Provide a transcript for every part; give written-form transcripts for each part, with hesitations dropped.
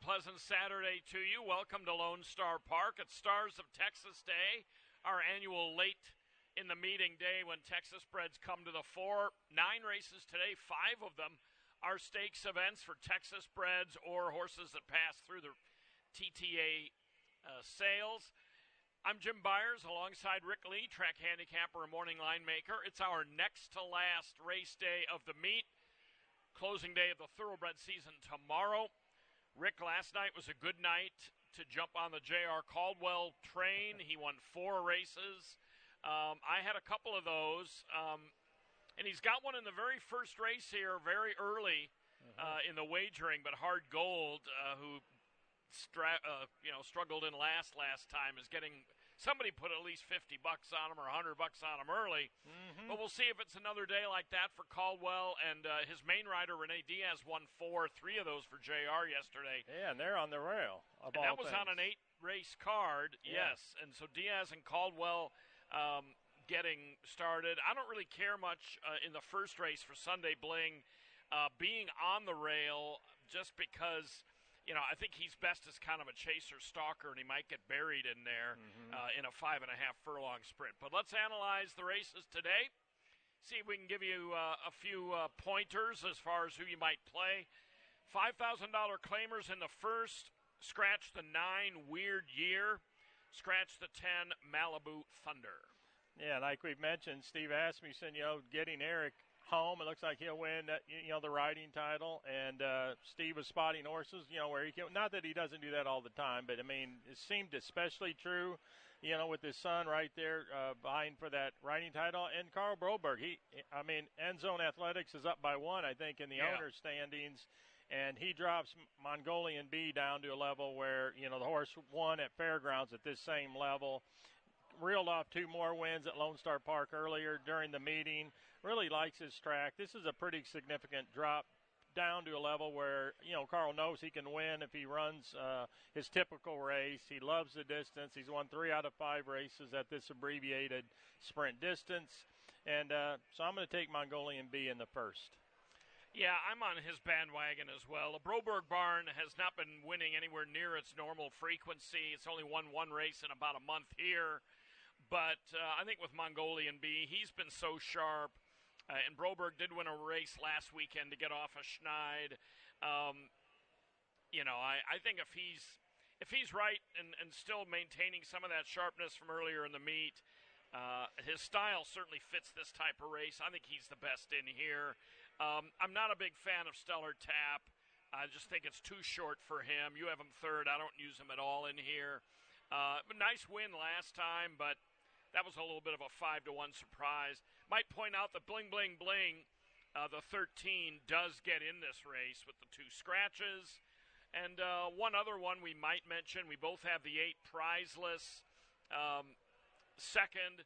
pleasant Saturday to you. Welcome to Lone Star Park. It's Stars of Texas Day, our annual late in the meeting day when Texas breds come to the fore. 9 races today, 5 of them are stakes events for Texas breds or horses that pass through the TTA sales. I'm Jim Byers alongside Rick Lee, track handicapper and morning line maker. It's our next to last race day of the meet. Closing day of the thoroughbred season tomorrow. Rick, last night was a good night to jump on the J.R. Caldwell train. He won 4 races. I had a couple of those, and he's got one in the very first race here, very early in the wagering, but Hard Gold, who struggled in last time, is getting somebody put at least $50 on him or $100 on him early. But we'll see if it's another day like that for Caldwell. And his main rider, Renee Diaz, won 3 of those for JR yesterday. Yeah, and they're on the rail. And that was on an 8-race card, yes. And so Diaz and Caldwell getting started. I don't really care much in the first race for Sunday Bling being on the rail just because – I think he's best as kind of a chaser stalker, and he might get buried in there in a 5.5 furlong sprint. But let's analyze the races today, see if we can give you a few pointers as far as who you might play. $5,000 claimers in the first. Scratch the 9, Weird Year. Scratch the 10, Malibu Thunder. Yeah, like we've mentioned, Steve Asmussen, getting Eric home. It looks like he'll win the riding title, and Steve was spotting horses, where he can. Not that he doesn't do that all the time, but it seemed especially true, with his son right there vying for that riding title. And Carl Broberg, End Zone Athletics is up by 1, I think, in the owner's standings, and he drops Mongolian B down to a level where the horse won at Fairgrounds at this same level. Reeled off 2 more wins at Lone Star Park earlier during the meeting. Really likes his track. This is a pretty significant drop down to a level where, Carl knows he can win if he runs his typical race. He loves the distance. He's won 3 out of 5 races at this abbreviated sprint distance. And so I'm going to take Mongolian B in the first. Yeah, I'm on his bandwagon as well. The Broberg barn has not been winning anywhere near its normal frequency. It's only won 1 race in about a month here. But I think with Mongolian B, he's been so sharp. And Broberg did win a race last weekend to get off a Schneid. I think if he's right and still maintaining some of that sharpness from earlier in the meet, his style certainly fits this type of race. I think he's the best in here. I'm not a big fan of Stellar Tap. I just think it's too short for him. You have him third. I don't use him at all in here. Nice win last time, but that was a little bit of a 5-1 surprise. Might point out that Bling Bling Bling, the 13, does get in this race with the 2 scratches. And one other one we might mention, we both have the 8 prizeless. Second,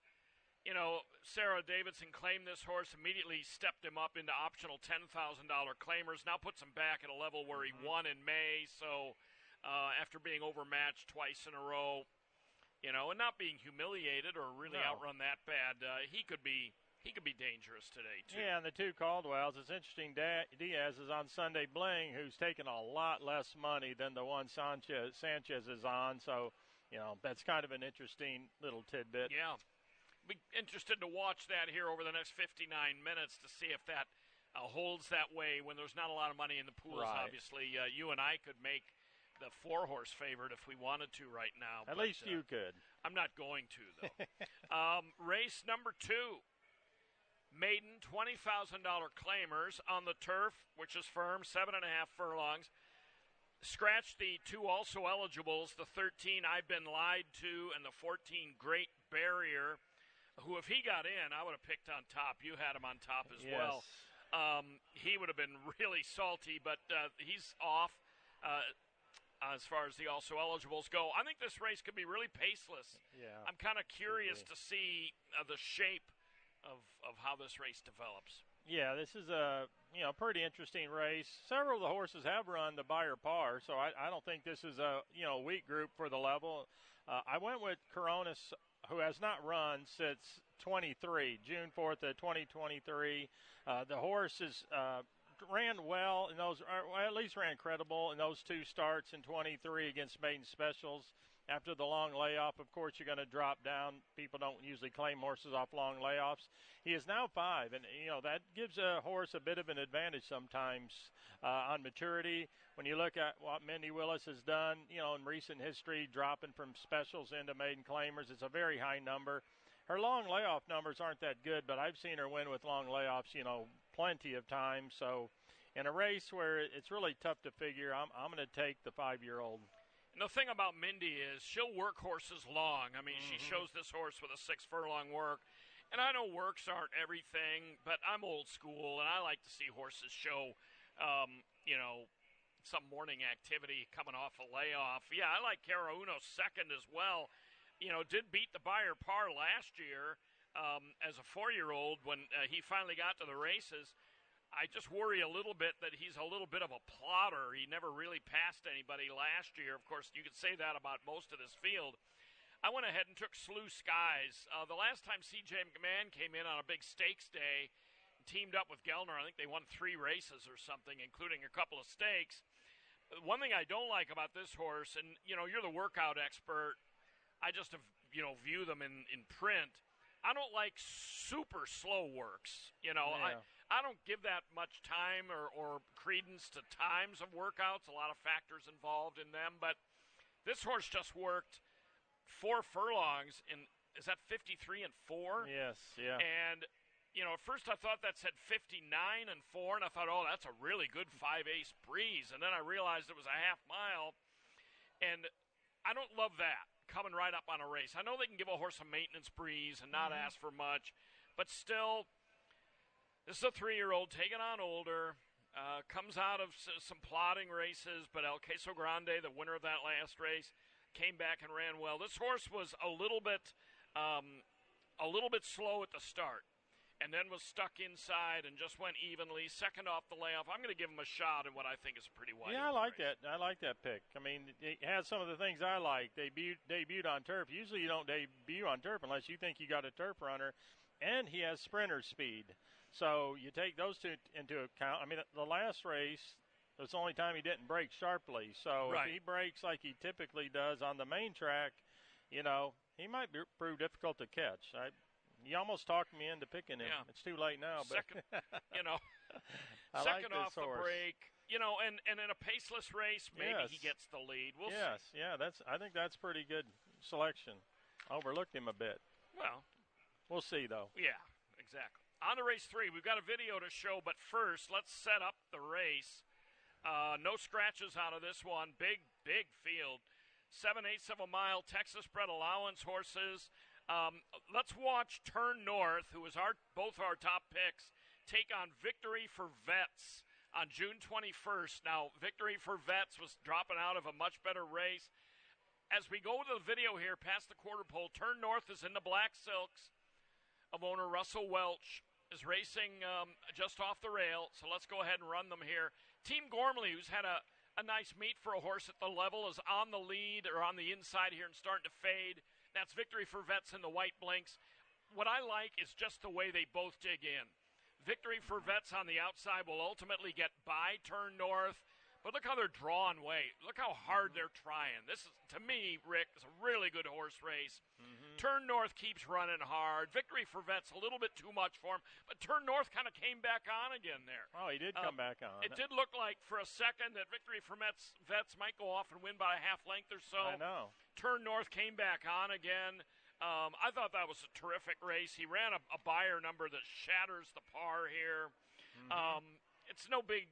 Sarah Davidson claimed this horse, immediately stepped him up into optional $10,000 claimers, now puts him back at a level where he won in May. So after being overmatched twice in a row, and not being humiliated or really outrun that bad, he could be dangerous today, too. Yeah, and the 2 Caldwells, it's interesting, Diaz is on Sunday Bling, who's taken a lot less money than the one Sanchez is on. So, that's kind of an interesting little tidbit. Yeah. Be interested to watch that here over the next 59 minutes to see if that holds that way when there's not a lot of money in the pools. Right. Obviously, you and I could make the 4-horse favorite if we wanted to right now. At least you could. I'm not going to, though. Race number 2. Maiden, $20,000 claimers on the turf, which is firm, 7.5 furlongs. Scratch the 2 also eligibles, the 13, I've Been Lied To, and the 14, Great Barrier, who, if he got in, I would have picked on top. You had him on top as well. He would have been really salty, but he's off as far as the also eligibles go. I think this race could be really paceless. Yeah, I'm kind of curious to see the shape of how this race develops. Yeah, this is a pretty interesting race. Several of the horses have run the Beyer Par, so I don't think this is a weak group for the level. I went with Coronas, who has not run since June 4th of 2023. The horse is ran well in those, or at least ran credible in those two starts in 23 against maiden specials. After the long layoff, of course, you're going to drop down. People don't usually claim horses off long layoffs. He is now 5, and, that gives a horse a bit of an advantage sometimes on maturity. When you look at what Mindy Willis has done, in recent history, dropping from specials into maiden claimers, it's a very high number. Her long layoff numbers aren't that good, but I've seen her win with long layoffs, plenty of times. So in a race where it's really tough to figure, I'm going to take the 5-year-old. And the thing about Mindy is she'll work horses long. I mean, she shows this horse with a 6-furlong work. And I know works aren't everything, but I'm old school, and I like to see horses show, some morning activity coming off a layoff. Yeah, I like Cara Uno second as well. Did beat the Beyer Par last year as a 4-year-old when he finally got to the races. I just worry a little bit that he's a little bit of a plotter. He never really passed anybody last year. Of course, you could say that about most of this field. I went ahead and took Slew Skies. The last time C.J. McMahon came in on a big stakes day, teamed up with Gellner, I think they won 3 races or something, including a couple of stakes. One thing I don't like about this horse, and, you're the workout expert, I just have, view them in print. I don't like super slow works. Yeah. I don't give that much time or credence to times of workouts. A lot of factors involved in them. But this horse just worked 4 furlongs in, is that 53 and 4? Yes, yeah. And, at first I thought that said 59 and 4, and I thought, oh, that's a really good 5-ace breeze. And then I realized it was a half mile. And I don't love that, coming right up on a race. I know they can give a horse a maintenance breeze and not ask for much, but still, this is a 3-year-old taking on older, comes out of some plodding races, but El Queso Grande, the winner of that last race, came back and ran well. This horse was a little bit slow at the start, and then was stuck inside and just went evenly. Second off the layoff. I'm going to give him a shot in what I think is a pretty wide. Yeah, I like that. I like that pick. I mean, it has some of the things I like. Debuted on turf. Usually you don't debut on turf unless you think you got a turf runner, and he has sprinter speed. So you take those two into account. I mean, the last race, it was the only time he didn't break sharply. So right. If he breaks like he typically does on the main track, he might prove difficult to catch. You almost talked me into picking him. Yeah. It's too late now. But Second, second off the horse. break, and in a paceless race, maybe he gets the lead. We'll see. Yeah, I think that's pretty good selection. Overlooked him a bit. Well, we'll see though. Yeah, exactly. On to race 3, we've got a video to show, but first, let's set up the race. No scratches out of this one. Big field. 7/8 of a mile, Texas bred allowance horses. Let's watch Turn North, who is both our top picks, take on Victory for Vets on June 21st. Now, Victory for Vets was dropping out of a much better race. As we go to the video here, past the quarter pole, Turn North is in the black silks of owner Russell Welch. Is racing just off the rail, so let's go ahead and run them here. Team Gormley, who's had a nice meet for a horse at the level, is on the lead or on the inside here and starting to fade. That's Victory for Vets in the white blinks. What I like is just the way they both dig in. Victory for Vets on the outside will ultimately get by Turn North, but look how they're drawing weight. Look how hard they're trying. This is, to me, Rick, is a really good horse race. Turn North keeps running hard. Victory for Vets a little bit too much for him, but Turn North kind of came back on again there. Oh, he did come back on. It did look like for a second that Victory for Vets might go off and win by a half length or so. I know. Turn North came back on again. I thought that was a terrific race. He ran a Beyer number that shatters the par here. It's no big,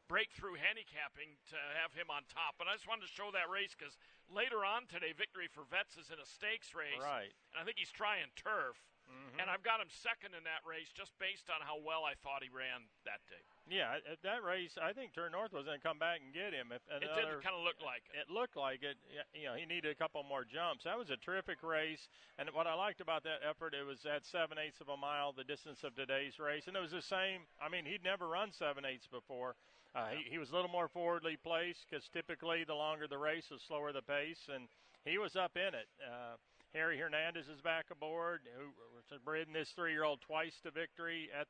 breakthrough handicapping to have him on top. But I just wanted to show that race because later on today, Victory for Vets is in a stakes race. Right. And I think he's trying turf. And I've got him second in that race just based on how well I thought he ran that day. Yeah, at that race, I think Turn North was going to come back and get him. It didn't kind of look like it. It looked like it. He needed a couple more jumps. That was a terrific race. And what I liked about that effort, it was at 7/8 of a mile, the distance of today's race. And it was the same. I mean, he'd never run 7/8 before. He was a little more forwardly placed because typically the longer the race, the slower the pace. And he was up in it. Harry Hernandez is back aboard, who has ridden this 3-year-old twice to victory at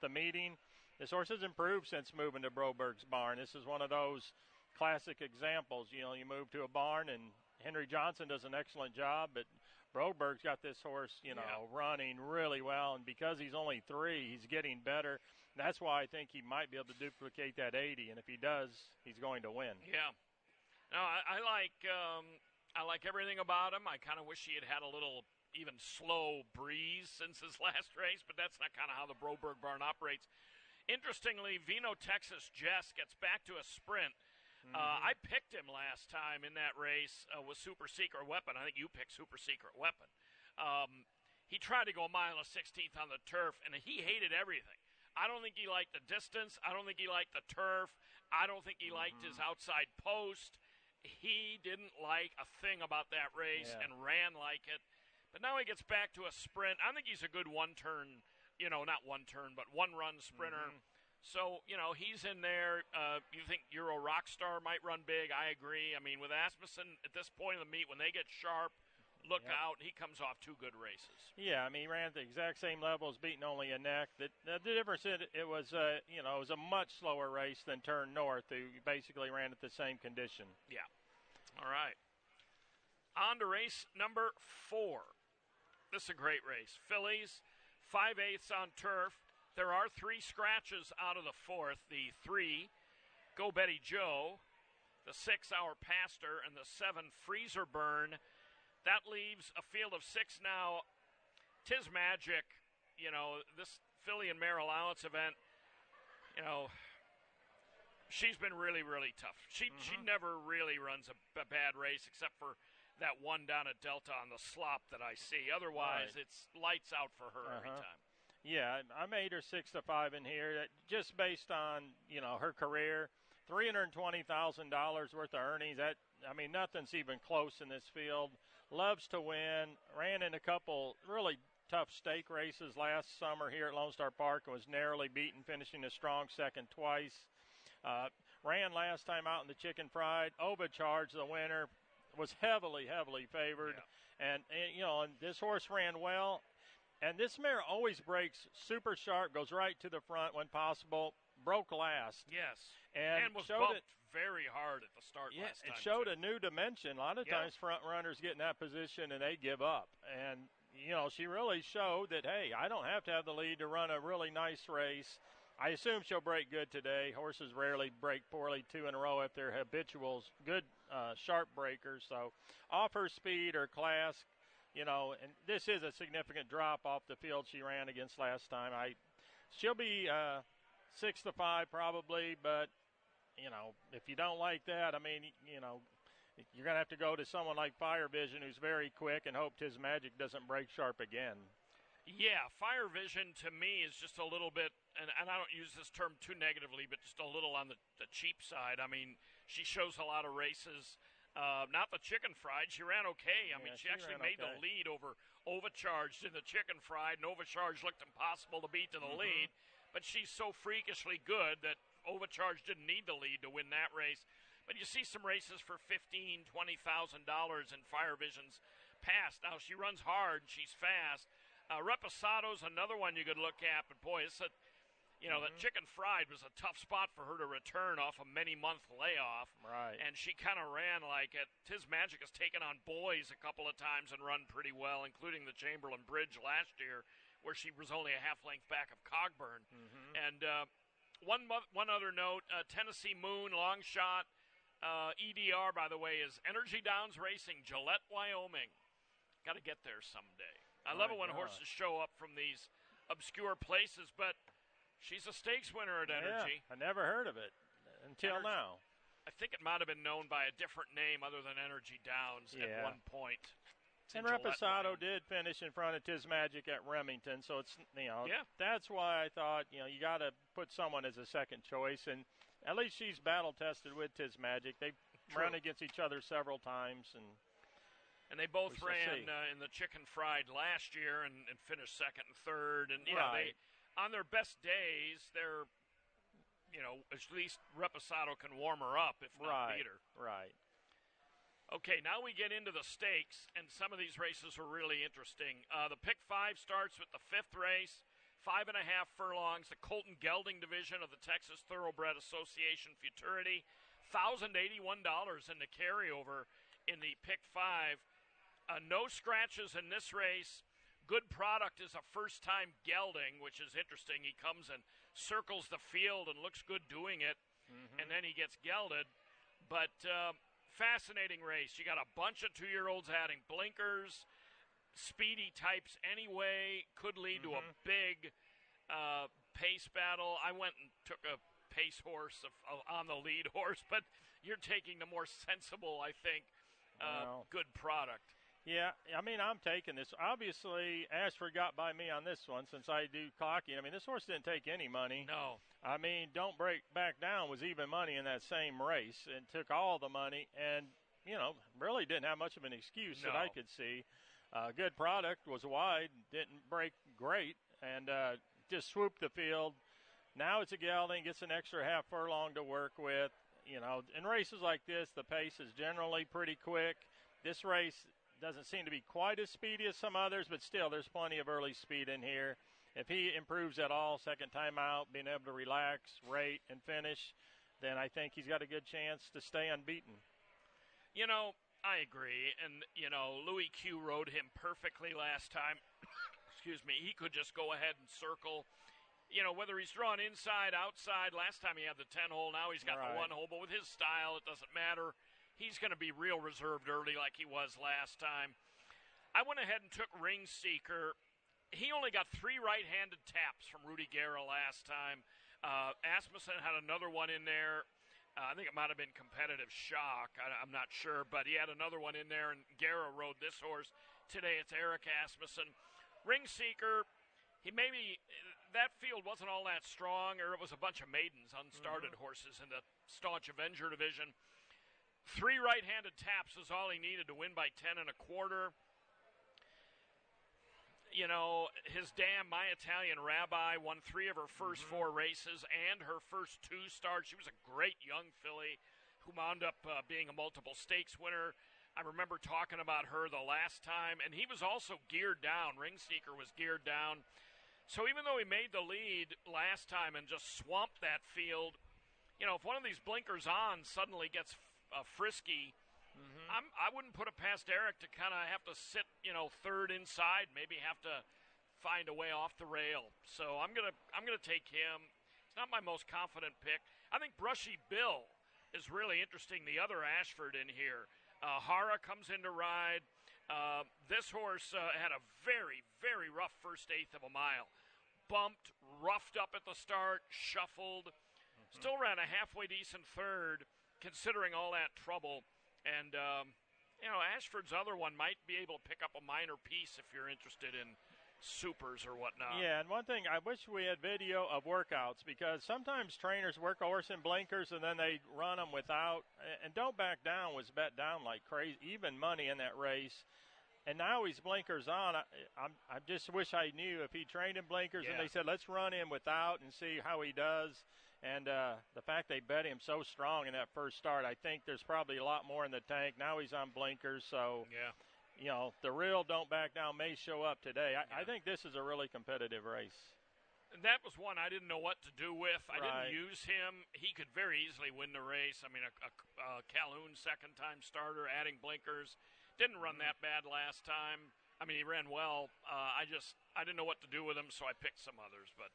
the meeting. this horse has improved since moving to Broberg's barn. This is one of those classic examples. You move to a barn, and Henry Johnson does an excellent job, but Broberg's got this horse, running really well, and because he's only 3, he's getting better. That's why I think he might be able to duplicate that 80, and if he does, he's going to win. Yeah. No, I like everything about him. I kind of wish he had a little even slow breeze since his last race, but that's not kind of how the Broberg barn operates. Interestingly, Vino Texas Jess gets back to a sprint. I picked him last time in that race with Super Secret Weapon. I think you picked Super Secret Weapon. He tried to go a mile and 16th on the turf, and he hated everything. I don't think he liked the distance. I don't think he liked the turf. I don't think he liked his outside post. He didn't like a thing about that race and ran like it. But now he gets back to a sprint. I think he's a good one-turn, not one-turn, but one-run sprinter. So, he's in there. You think Euro Rockstar might run big. I agree. I mean, with Asmussen at this point of the meet, when they get sharp, look out. He comes off 2 good races. Yeah, I mean, he ran at the exact same levels, beating only a neck. The difference is it was, it was a much slower race than Turn North, who basically ran at the same condition. Yeah. All right. On to race number 4. This is a great race. Fillies, 5/8 on turf. There are 3 scratches out of the 4th. The 3, Go Betty Joe. The 6, Our Pastor. And the 7, Freezer Burn. That leaves a field of 6 now. Tiz Magic, this filly and mare allowance event, she's been really, really tough. She never really runs a bad race except for that one down at Delta on the slop that I see. Otherwise, it's lights out for her every time. Yeah, I made her 6-5 in here, just based on her career, $320,000 worth of earnings. Nothing's even close in this field. Loves to win. Ran in a couple really tough stake races last summer here at Lone Star Park and was narrowly beaten, finishing a strong second twice. Ran last time out in the Chicken Fried. Overcharged, the winner, was heavily favored. Yeah. And this horse ran well. And this mare always breaks super sharp, goes right to the front when possible. Broke last. Yes. And was bumped very hard at the start last time. It showed a new dimension. A lot of times front runners get in that position and they give up. And, she really showed that, hey, I don't have to have the lead to run a really nice race. I assume she'll break good today. Horses rarely break poorly 2 in a row if they're habitual, good, sharp breakers. So off her speed or class, and this is a significant drop off the field she ran against last time. She'll be 6-5 probably, but, if you don't like that, you're going to have to go to someone like Fire Vision, who's very quick, and hope Tiz Magic doesn't break sharp again. Yeah, Fire Vision to me is just a little bit, and I don't use this term too negatively, but just a little on the cheap side. She shows a lot of races. Not the Chicken Fried. She ran okay. She actually made the lead over Overcharged in the Chicken Fried, and Overcharged looked impossible to beat to the lead. But she's so freakishly good that Overcharged didn't need the lead to win that race. But you see some races for $15,000, $20,000 in Fire Vision's past. Now, she runs hard, and she's fast. Reposado's another one you could look at, but boy, it's that Chicken Fried was a tough spot for her to return off a many-month layoff. Right. And she kind of ran like it. Tiz Magic has taken on boys a couple of times and run pretty well, including the Chamberlain Bridge last year, where she was only a half length back of Cogburn. And one other note, Tennessee Moon, long shot. EDR, by the way, is Energy Downs Racing, Gillette, Wyoming. Got to get there someday. I love it when horses show up from these obscure places, but she's a stakes winner at Energy. Yeah, I never heard of it until now. I think it might have been known by a different name other than Energy Downs at one point. And Reposado did finish in front of Tiz Magic at Remington, so it's that's why I thought you got to put someone as a second choice, and at least she's battle tested with Tiz Magic. They've run against each other several times, and they both ran in the Chicken Fried last year and finished second and third, and they on their best days they're at least Reposado can warm her up if not beat her. Right. Okay, now we get into the stakes, and some of these races are really interesting. The Pick 5 starts with the 5th race, 5.5 furlongs, the Colton Gelding division of the Texas Thoroughbred Association Futurity, $1,081 in the carryover in the pick 5. No scratches in this race. Good Product is a first-time gelding, which is interesting. He comes and circles the field and looks good doing it, and then he gets gelded. But fascinating race. You got a bunch of 2-year-olds adding blinkers. Speedy types anyway. Could lead to a big pace battle. I went and took a pace horse on the lead horse, but you're taking the more sensible, I think, Good Product. Yeah, I mean, I'm taking this. Obviously, Ashford got by me on this one since I do clocking. I mean, this horse didn't take any money. No. I mean, Don't Break Back Down was even money in that same race and took all the money and, really didn't have much of an excuse that I could see. Good Product was wide, didn't break great, and just swooped the field. Now it's a gelding, gets an extra half furlong to work with. In races like this, the pace is generally pretty quick. This race doesn't seem to be quite as speedy as some others, but still there's plenty of early speed in here. If he improves at all, second time out, being able to relax, rate, and finish, then I think he's got a good chance to stay unbeaten. I agree. And, Louis Q rode him perfectly last time. Excuse me. He could just go ahead and circle. Whether he's drawn inside, outside. Last time he had the 10-hole. Now he's got the 1-hole. But with his style, it doesn't matter. He's going to be real reserved early like he was last time. I went ahead and took Ring Seeker. He only got 3 right-handed taps from Rudy Guerra last time. Asmussen had another one in there. I think it might have been Competitive Shock. I'm not sure, but he had another one in there, and Guerra rode this horse. Today it's Eric Asmussen. Ring Seeker, that field wasn't all that strong, or it was a bunch of maidens, unstarted horses in the Staunch Avenger division. 3 right-handed taps is all he needed to win by 10 1/4. His dam, My Italian Rabbi, won 3 of her first 4 races and her first 2 starts. She was a great young filly who wound up being a multiple stakes winner. I remember talking about her the last time, and he was also geared down. Ring Seeker was geared down. So even though he made the lead last time and just swamped that field, if one of these blinkers on suddenly gets frisky, I wouldn't put it past Eric to kind of have to sit, third inside, maybe have to find a way off the rail. So I'm gonna take him. It's not my most confident pick. I think Brushy Bill is really interesting. The other Ashford in here. Hara comes in to ride. This horse had a very, very rough first 1/8 of a mile. Bumped, roughed up at the start, shuffled. Still ran a halfway decent third, considering all that trouble. And, Ashford's other one might be able to pick up a minor piece if you're interested in supers or whatnot. Yeah, and one thing, I wish we had video of workouts, because sometimes trainers work a horse in blinkers and then they run them without. And Don't Back Down was bet down like crazy, even money in that race. And now he's blinkers on. I just wish I knew if he trained in blinkers and they said, let's run him without and see how he does. And the fact they bet him so strong in that first start, I think there's probably a lot more in the tank. Now he's on blinkers, so, the real Don't Back Down may show up today. I think this is a really competitive race. And that was one I didn't know what to do with. I didn't use him. He could very easily win the race. I mean, a Calhoun second-time starter, adding blinkers. Didn't run that bad last time. I mean, he ran well. I didn't know what to do with him, so I picked some others. But,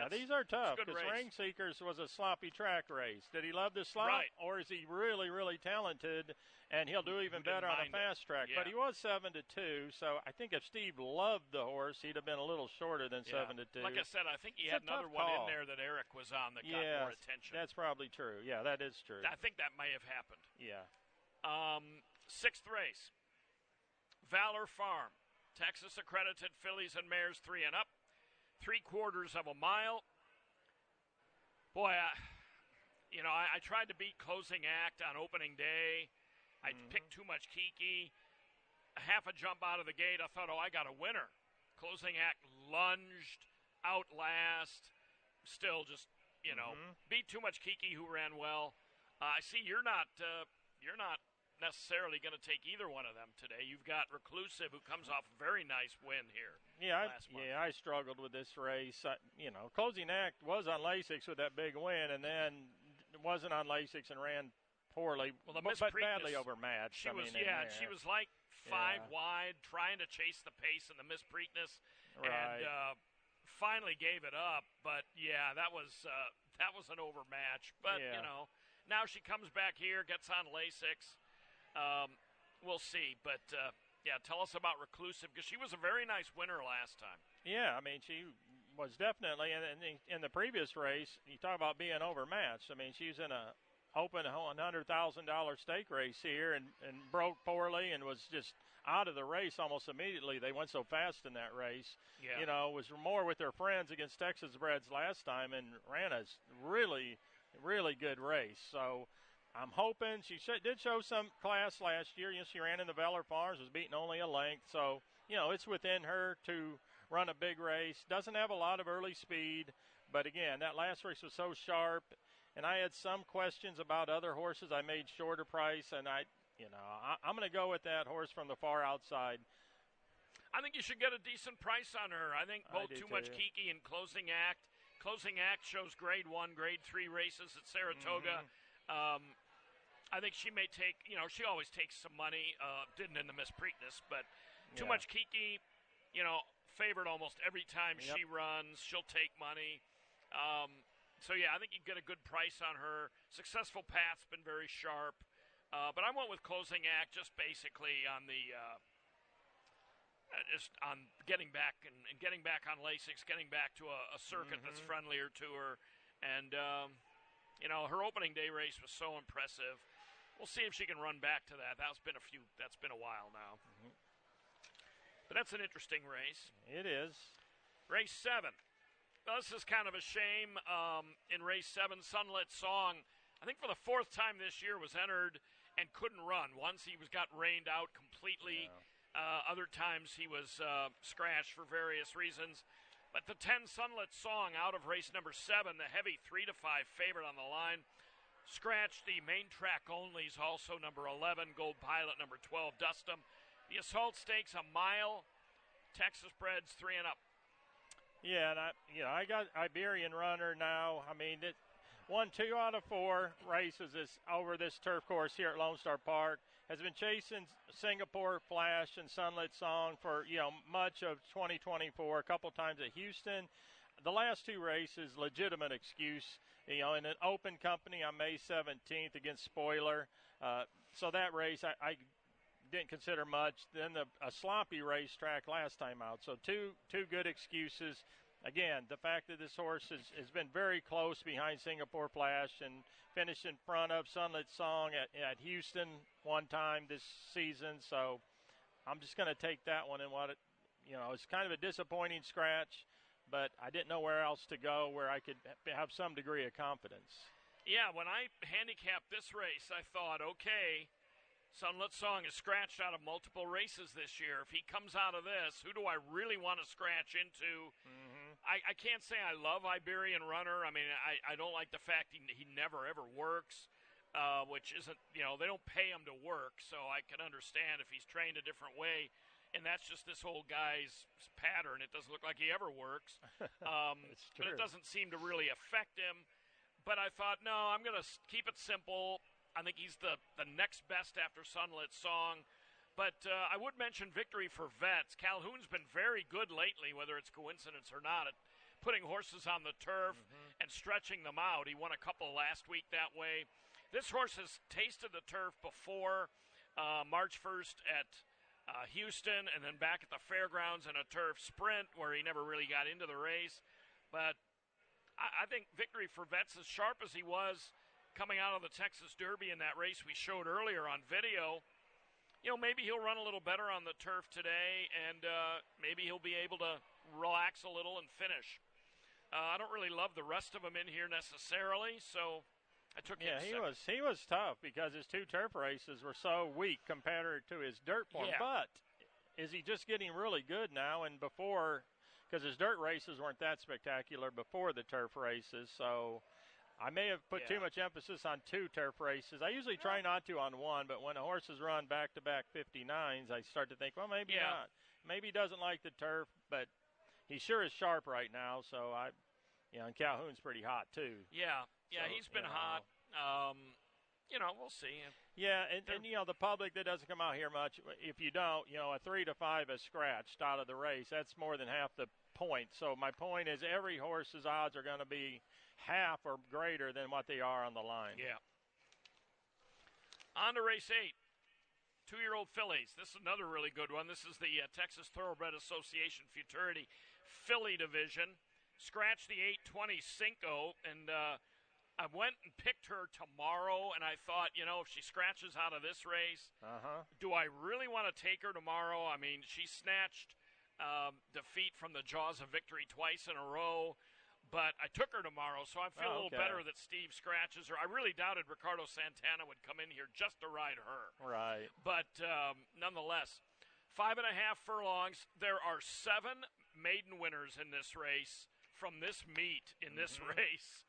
these are tough, because Ring Seekers was a sloppy track race. Did he love the slop, or is he really, really talented, and he'll do even better on a fast track? Yeah. But he was 7-2, so I think if Steve loved the horse, he'd have been a little shorter than 7-2. Like I said, I think he had another one in there that Eric was on that got more attention. That's probably true. Yeah, that is true. I think that may have happened. Yeah. 6th race. Valor Farm. Texas accredited fillies and mares 3 and up. 3/4 of a mile. Boy, I tried to beat Closing Act on opening day. I picked too much Kiki. Half a jump out of the gate, I thought, I got a winner. Closing Act lunged, outlast. Still just, beat too much Kiki, who ran well. I see you're not necessarily going to take either one of them today. You've got Reclusive, who comes off a very nice win here. Last month. I struggled with this race. Closing Act was on Lasix with that big win, and then wasn't on Lasix and ran poorly, but badly overmatched. She was like 5 wide, trying to chase the pace in the Miss Preakness, right. And finally gave it up. But that was an overmatch. But now she comes back here, gets on Lasix. We'll see. But tell us about Reclusive, because she was a very nice winner last time. Yeah, I mean, she was definitely in the previous race. You talk about being overmatched. I mean, she was in a open $100,000 stake race here and broke poorly and was just out of the race almost immediately. They went so fast in that race. Yeah. Was more with their friends against Texas Breds last time and ran a really, really good race. So I'm hoping she did show some class last year. She ran in the Valor Farms, was beaten only a length. So, it's within her to run a big race. Doesn't have a lot of early speed. But, again, that last race was so sharp. And I had some questions about other horses. I made shorter price, and I'm going to go with that horse from the far outside. I think you should get a decent price on her. I think both Too Much Kiki and Closing Act. Closing Act shows Grade 1, Grade 3 races at Saratoga. Mm-hmm. I think she may take, she always takes some money. Didn't in the Miss Preakness, but Too Much Kiki, favored almost every time she runs. She'll take money. I think you can get a good price on her. Successful path's been very sharp. But I went with Closing Act just basically on the on getting back and getting back on Lasix, getting back to a circuit that's friendlier to her. And, her opening day race was so impressive. We'll see if she can run back to that. That's been a while now. Mm-hmm. But that's an interesting race. It is. Race 7. Well, this is kind of a shame. In race 7, Sunlit Song, I think for the 4th time this year, was entered and couldn't run. Once he got rained out completely. Other times he was scratched for various reasons. But the 10 Sunlit Song out of race number 7, the heavy 3-5 favorite on the line, scratched the main track onlys, also number 11, Gold Pilot, number 12, Dustum. The Assault Stakes, a mile, Texas Breds 3 and up. Yeah, and I got Iberian Runner now. I mean, it won 2 out of 4 races over this turf course here at Lone Star Park. Has been chasing Singapore Flash and Sunlit Song for, much of 2024, a couple times at Houston. The last 2 races, legitimate excuse, in an open company on May 17th against Spoiler. So that race I didn't consider much. Then a sloppy racetrack last time out. So two good excuses. Again, the fact that this horse has been very close behind Singapore Flash and finished in front of Sunlit Song at Houston one time this season. So I'm just going to take that one. And it's kind of a disappointing scratch, but I didn't know where else to go where I could have some degree of confidence. Yeah, when I handicapped this race, I thought, okay, Sunlit Song is scratched out of multiple races this year. If he comes out of this, who do I really want to scratch into? Mm-hmm. I can't say I love Iberian Runner. I mean, I don't like the fact he never, ever works, which isn't, they don't pay him to work, so I can understand if he's trained a different way, and that's just this old guy's pattern. It doesn't look like he ever works, but it doesn't seem to really affect him. But I thought, no, I'm going to keep it simple. I think he's the next best after Sunlit Song. But I would mention Victory for Vets. Calhoun's been very good lately, whether it's coincidence or not, at putting horses on the turf and stretching them out. He won a couple last week that way. This horse has tasted the turf before, March 1st at Houston, and then back at the fairgrounds in a turf sprint where he never really got into the race. But I think Victory for Vets, as sharp as he was coming out of the Texas Derby in that race we showed earlier on video, maybe he'll run a little better on the turf today, and maybe he'll be able to relax a little and finish. I don't really love the rest of them in here necessarily, so I took him second. He was tough because his 2 turf races were so weak compared to his dirt form. Yeah. But is he just getting really good now? And before, because his dirt races weren't that spectacular before the turf races, so I may have put too much emphasis on 2 turf races. I usually try not to on 1, but when the horses run back-to-back 59s, I start to think, well, maybe not. Maybe he doesn't like the turf, but he sure is sharp right now. So and Calhoun's pretty hot too. Yeah, so, he's been hot. We'll see. Yeah, and the public that doesn't come out here much, if you don't, a 3 to 5 is scratched out of the race. That's more than half the point. So my point is every horse's odds are going to be half or greater than what they are on the line. Yeah. On to race 8. 2-year-old fillies. This is another really good one. This is the Texas Thoroughbred Association Futurity Filly Division. Scratched the 820 Cinco, and I went and picked her tomorrow, and I thought, if she scratches out of this race, do I really want to take her tomorrow? I mean, she snatched defeat from the jaws of victory twice in a row, but I took her tomorrow, so I feel a little better that Steve scratches her. I really doubted Ricardo Santana would come in here just to ride her. Right. But nonetheless, 5.5 furlongs. There are 7 maiden winners in this race from this meet in this race.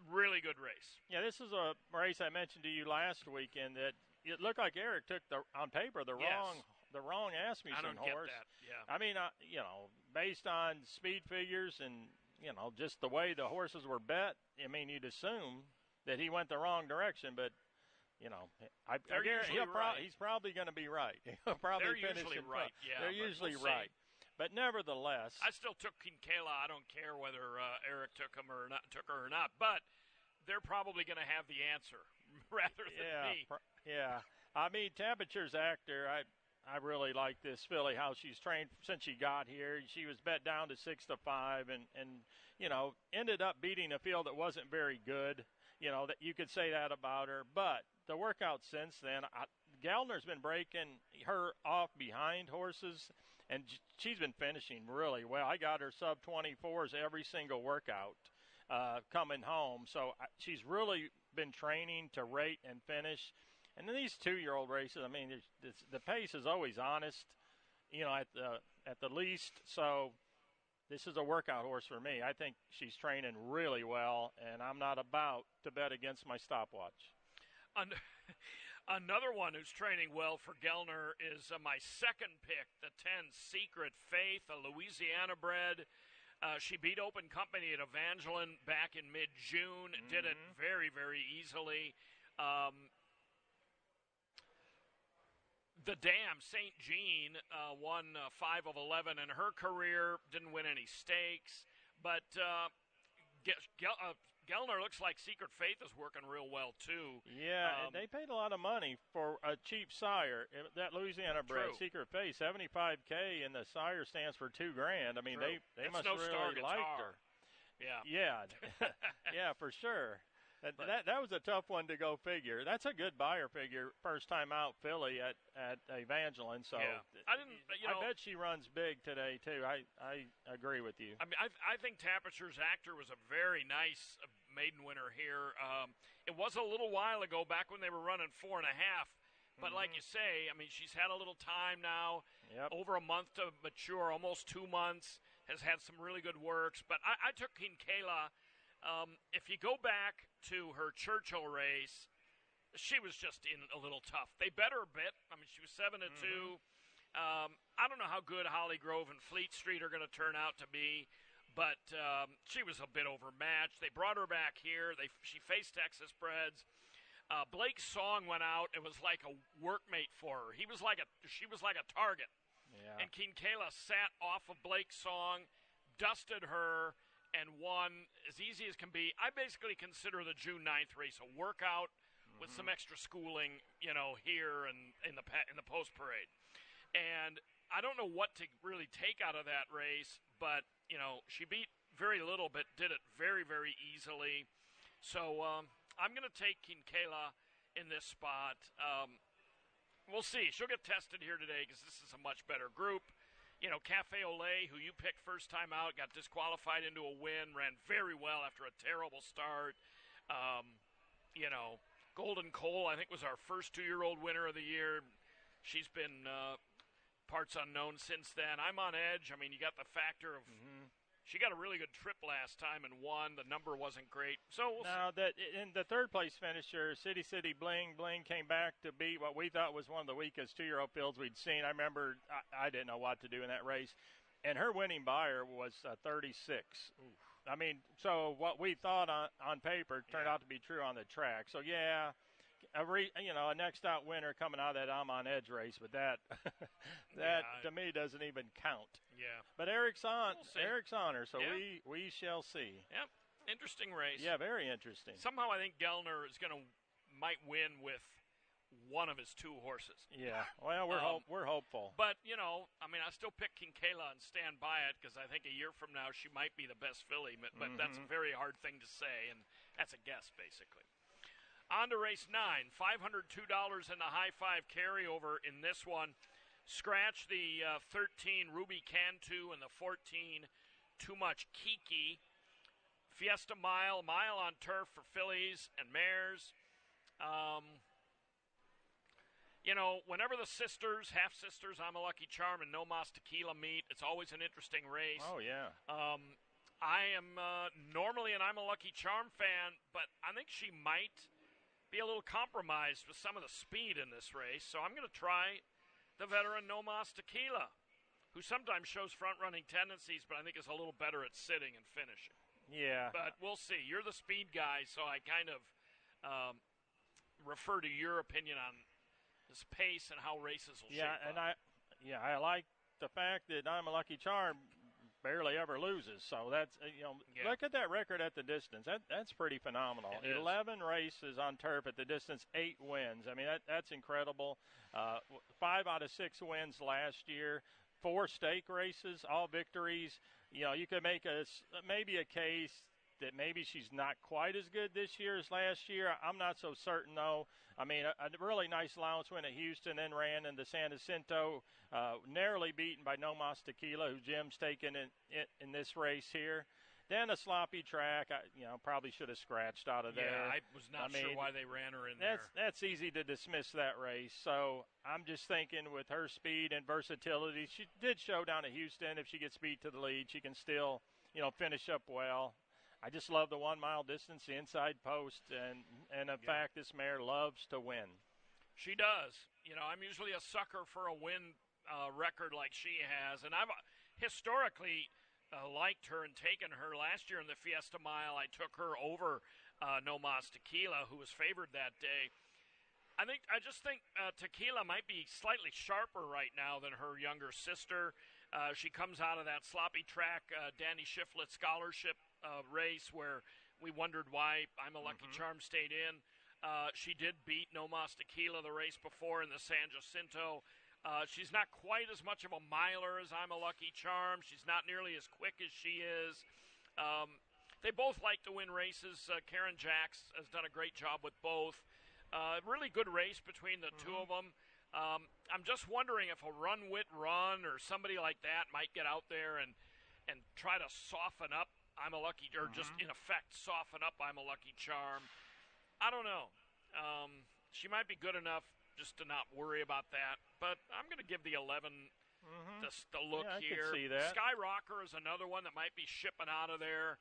Really good race. Yeah, this is a race I mentioned to you last weekend that it looked like Eric took on paper the wrong Asmussen I don't horse. Get that. Yeah. I mean, based on speed figures and just the way the horses were bet, I mean, you'd assume that he went the wrong direction, but I guarantee he's probably going to be right. He'll probably finish usually right. Yeah, they're usually right. But nevertheless, I still took Kinkela. I don't care whether Eric took her or not. But they're probably going to have the answer rather than me. Yeah. I mean, Temperature's Actor. I really like this filly. How she's trained since she got here. She was bet down to 6-5, and ended up beating a field that wasn't very good. That you could say that about her. But the workout since then, Gellner's been breaking her off behind horses. And she's been finishing really well. I got her sub-24s every single workout coming home. So she's really been training to rate and finish. And in these 2-year-old races, I mean, the pace is always honest, at the least. So this is a workout horse for me. I think she's training really well, and I'm not about to bet against my stopwatch. Another one who's training well for Gellner is my second pick, the 10 Secret Faith, a Louisiana bred. She beat Open Company at Evangeline back in mid-June, did it very, very easily. The Dam, St. Jean, won 5 of 11 in her career, didn't win any stakes, but Gellner looks like Secret Faith is working real well, too. Yeah, and they paid a lot of money for a cheap sire. That Louisiana bred, Secret Faith, $75K, and the sire stands for $2,000. I mean, they must really liked her. Yeah. Yeah, for sure. That was a tough one to go figure. That's a good buyer figure, first time out filly at Evangeline. So yeah. I bet she runs big today too. I agree with you. I mean, I think Temperature's Actor was a very nice maiden winner here. It was a little while ago, back when they were running 4.5. But like you say, I mean, she's had a little time now, over a month to mature, almost 2 months. Has had some really good works. But I took Kinkela. If you go back to her Churchill race, she was just in a little tough. They bet her a bit. I mean, she was 7-2. I don't know how good Holly Grove and Fleet Street are going to turn out to be, but she was a bit overmatched. They brought her back here. She faced Texas breds. Blake Song went out. It was like a workmate for her. She was like a target. Yeah. And Kinkela sat off of Blake Song, dusted her, and won as easy as can be. I basically consider the June 9th race a workout with some extra schooling, here and in the post parade. And I don't know what to really take out of that race, but she beat very little, but did it very, very easily. So I'm going to take Kinkela in this spot. We'll see. She'll get tested here today because this is a much better group. Cafe Olay, who you picked first time out, got disqualified into a win, ran very well after a terrible start. Golden Cole, I think, was our first 2-year-old winner of the year. She's been parts unknown since then. I'm on edge. I mean, you got the factor of She got a really good trip last time and won. The number wasn't great. So now that in the third place finisher, City City Bling Bling came back to beat what we thought was one of the weakest 2-year-old fields we'd seen. I remember I didn't know what to do in that race, and her winning buyer was 36. Oof. I mean, so what we thought on paper turned out to be true on the track. So yeah. A next out winner coming out of that I'm on Edge race, but that to me doesn't even count. Yeah. But Eric's on her, so yeah. we shall see. Yep. Interesting race. Yeah, very interesting. Somehow I think Gellner might win with one of his two horses. Yeah. Well, we're hopeful. But I still pick Kinkela and stand by it because I think a year from now she might be the best filly. But that's a very hard thing to say, and that's a guess basically. On to race 9, $502 in the high five carryover in this one. Scratch the 13 Ruby Cantu and the 14 Too Much Kiki. Fiesta mile on turf for fillies and mares. Whenever the sisters, half sisters, I'm a Lucky Charm and No Mas Tequila meet, it's always an interesting race. Oh yeah. I am normally an I'm a Lucky Charm fan, but I think she might be a little compromised with some of the speed in this race, so I'm going to try the veteran No Mas Tequila, who sometimes shows front-running tendencies, but I think is a little better at sitting and finishing. Yeah. But we'll see. You're the speed guy, so I kind of refer to your opinion on this pace and how races will shape up. I like the fact that I'm a Lucky Charm barely ever loses. So that's, look at that record at the distance. That's pretty phenomenal. 11 races on turf at the distance, 8 wins. I mean, that's incredible. 5 out of 6 wins last year. 4 stake races, all victories. You could make maybe a case that maybe she's not quite as good this year as last year. I'm not so certain, though. I mean, a really nice allowance win at Houston, then ran into San Jacinto, narrowly beaten by No Mas Tequila, who Jim's taken in this race here. Then a sloppy track, probably should have scratched out of there. Yeah, I was not sure why they ran her in there. That's easy to dismiss that race. So I'm just thinking with her speed and versatility, she did show down at Houston. If she gets beat to the lead, she can still, finish up well. I just love the 1 mile distance, the inside post, and in fact, this mare loves to win. She does. I'm usually a sucker for a win record like she has, and I've historically liked her and taken her. Last year in the Fiesta Mile, I took her over No Mas Tequila, who was favored that day. I just think Tequila might be slightly sharper right now than her younger sister. She comes out of that sloppy track Danny Shiflett scholarship race where we wondered why I'm a Lucky Charm stayed in. She did beat No Mas Tequila the race before in the San Jacinto. She's not quite as much of a miler as I'm a Lucky Charm. She's not nearly as quick as she is. They both like to win races. Karen Jacks has done a great job with both. Really good race between the two of them. I'm just wondering if a Run Wit Run or somebody like that might get out there and try to soften up I'm a Lucky, or just in effect soften up I'm a Lucky Charm. I don't know. She might be good enough just to not worry about that, but I'm going to give the 11 the look here. I can see that. Skyrocker is another one that might be shipping out of there.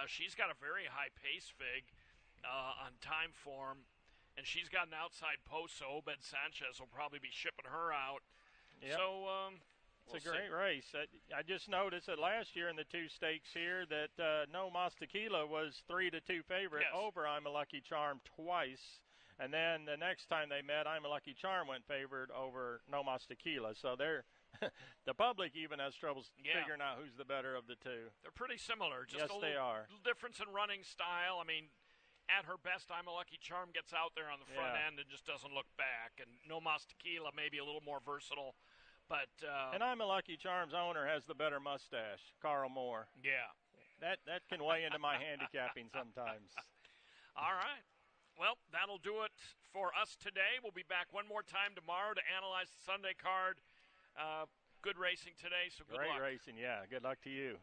She's got a very high pace fig on time form, and she's got an outside post, so Obed Sanchez will probably be shipping her out. Yep. So it's a great race. I just noticed that last year in the 2 stakes here that No Mas Tequila was 3-2 favorite over I'm a Lucky Charm twice. And then the next time they met, I'm a Lucky Charm went favored over No Mas Tequila. So the public even has trouble figuring out who's the better of the two. They're pretty similar. Just they are. Little difference in running style. I mean, at her best, I'm a Lucky Charm gets out there on the front end and just doesn't look back. And No Mas Tequila may be a little more versatile. But and I'm a Lucky Charm's owner has the better mustache, Carl Moore. Yeah. That can weigh into my handicapping sometimes. All right. Well, that'll do it for us today. We'll be back one more time tomorrow to analyze the Sunday card. Good racing today, so good luck. Great racing, yeah. Good luck to you.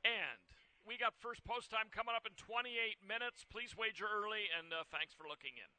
And we got first post time coming up in 28 minutes. Please wager early, and thanks for looking in.